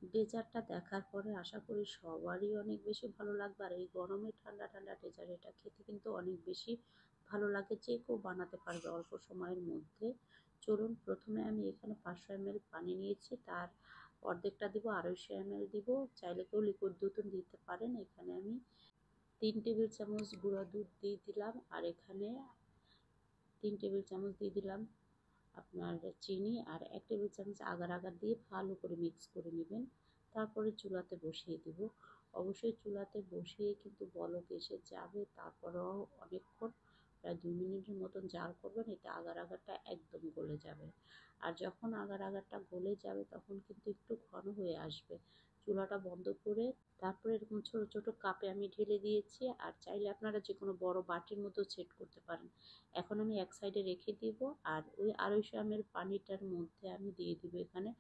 ডেজার্টটা দেখার পরে আশা করি সবারই অনেক বেশি ভালো লাগবে। আর এই গরমে ঠান্ডা ঠান্ডা ডেজার্ট এটা খেতে কিন্তু অনেক বেশি ভালো লাগে, যে কেউ বানাতে পারবে অল্প সময়ের মধ্যে। চলুন, প্রথমে আমি এখানে 500 ml পানি নিয়েছি, তার অর্ধেকটা দিব, 250 ml দিব। চাইলে কেউ লিকুইড দুধও দিতে পারেন। এখানে আমি 3 টেবিল চামচ গুঁড়া দুধ দিয়ে দিলাম, আর এখানে 3 টেবিল চামচ দিয়ে দিলাম আপনার চিনি, আর 1 টেবিল চামচ আগার আগার দিয়ে ভালো করে মিক্স করে নেবেন। তারপরে চুলাতে বসিয়ে দিব। অবশ্যই চুলাতে বসিয়ে কিন্তু বলক এসে যাবে, তারপরেও অনেকক্ষণ প্রায় 2 মিনিটের মতন জাল করবেন, এতে আগার আগারটা একদম গলে যাবে। আর যখন আগার আগারটা গলে যাবে তখন কিন্তু একটু ঘন হয়ে আসবে। চুলাটা বন্ধ করে তারপরে এরকম ছোট ছোট কাপে আমি ঢেলে দিয়েছি, আর চাইলে আপনারা যে কোনো বড় বাটির মতো সেট করতে পারেন। এখন আমি এক সাইডে রেখে দিব, আর ওই 250 ml পানিটার মধ্যে আমি দিয়ে দিব এখানে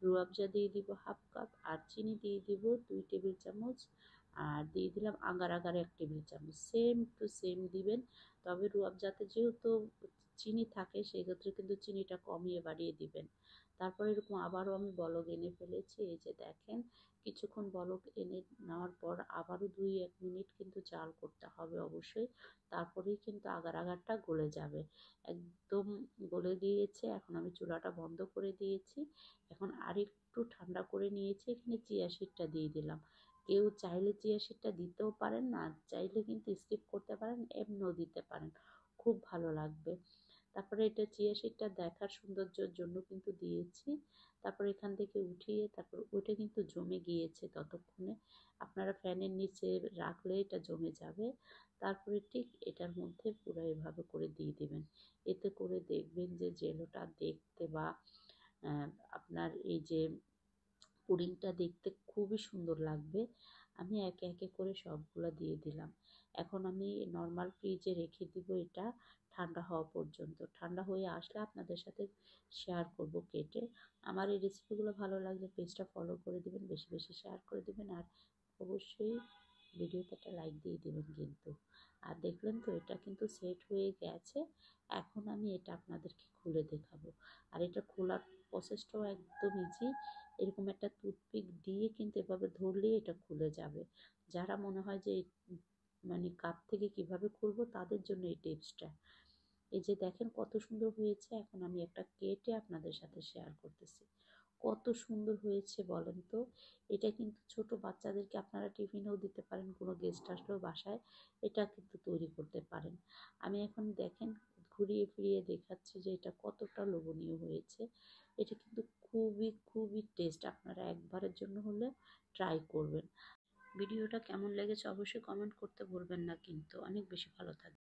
রুয়াবজা দিয়ে দিব হাফ কাপ, আর চিনি দিয়ে দিব 2 টেবিল চামচ, আর দিয়ে দিলাম আগার আগার 1 টেবিল চামচ। সেম টু সেম দিবেন, তবে রুয়াবজাতে যেহেতু চিনি থাকে সেক্ষেত্রে কিন্তু চিনিটা কমিয়ে বাড়িয়ে দিবেন। তারপরে এরকম আবারও আমি বলক এনে ফেলেছি, এই যে দেখেন। কিছুক্ষণ বলক এনে নেওয়ার পর আবারও 2-1 মিনিট কিন্তু জাল করতে হবে অবশ্যই, তারপরেই কিন্তু আগার আগারটা গলে যাবে। একদম গলে গিয়েছে, এখন আমি চুলাটা বন্ধ করে দিয়েছি। এখন আরেকটু ঠান্ডা করে নিয়েছি, এখানে চিয়া সিডটা দিয়ে দিলাম। কেউ চাইলে চিয়া সিডটা দিতেও পারেন, না চাইলে কিন্তু স্কিপ করতে পারেন, এমনিও দিতে পারেন, খুব ভালো লাগবে। তারপরে এটা চিয়া সিডটা দেখার সৌন্দর্যের জন্য কিন্তু দিয়েছি। তারপর এখান থেকে উঠিয়ে তারপর ওটা কিন্তু জমে গিয়েছে ততক্ষণে। আপনারা ফ্যানের নিচে রাখলে এটা জমে যাবে। তারপরে ঠিক এটার মধ্যে পুরো এভাবে করে দিয়ে দিবেন। এতে করে দেখবেন যে জেলোটা দেখতে বা আপনার এই যে পুডিংটা দেখতে খুবই সুন্দর লাগবে। আমি একে একে করে সবগুলো দিয়ে দিলাম। এখন আমি নর্মাল ফ্রিজে রেখে দিব এটা ঠান্ডা হওয়া পর্যন্ত। ঠান্ডা হয়ে আসলে আপনাদের সাথে শেয়ার করব কেটে। আমার এই রেসিপিগুলো ভালো লাগলে পেজটা ফলো করে দিবেন, বেশি বেশি শেয়ার করে দিবেন, আর অবশ্যই ভিডিওতে একটা লাইক দিয়ে দিবেন কিন্তু। আর দেখলেন তো এটা কিন্তু সেট হয়ে গেছে। এখন আমি এটা আপনাদেরকে খুলে দেখাবো। আর এটা খোলার প্রসেসটাও একদম ইজি। এরকম একটা টুথপিক দিয়ে কিন্তু এভাবে ধরলেই এটা খুলে যাবে। যারা মনে হয় যে মানে কাপ থেকে কিভাবে খুলবো তাদের জন্য এই টিপসটা। এই যে দেখেন কত সুন্দর হয়েছে। এখন আমি একটা কেটে আপনাদের সাথে শেয়ার করতেছি। কত সুন্দর হয়েছে বলেন তো। এটা কিন্তু ছোট বাচ্চাদেরকে আপনারা টিফিনেও দিতে পারেন, কোনো গেস্ট আসলেও বাসায় এটা কিন্তু তৈরি করতে পারেন। আমি এখন দেখেন ঘুরিয়ে ফিরিয়ে দেখাচ্ছি যে এটা কতটা লোভনীয় হয়েছে। এটা কিন্তু খুবই খুবই টেস্ট। আপনারা একবারের জন্য হলে ট্রাই করবেন। ভিডিওটা কেমন লেগেছে অবশ্যই কমেন্ট করতে ভুলবেন না কিন্তু। অনেক বেশি ভালো থাকবেন।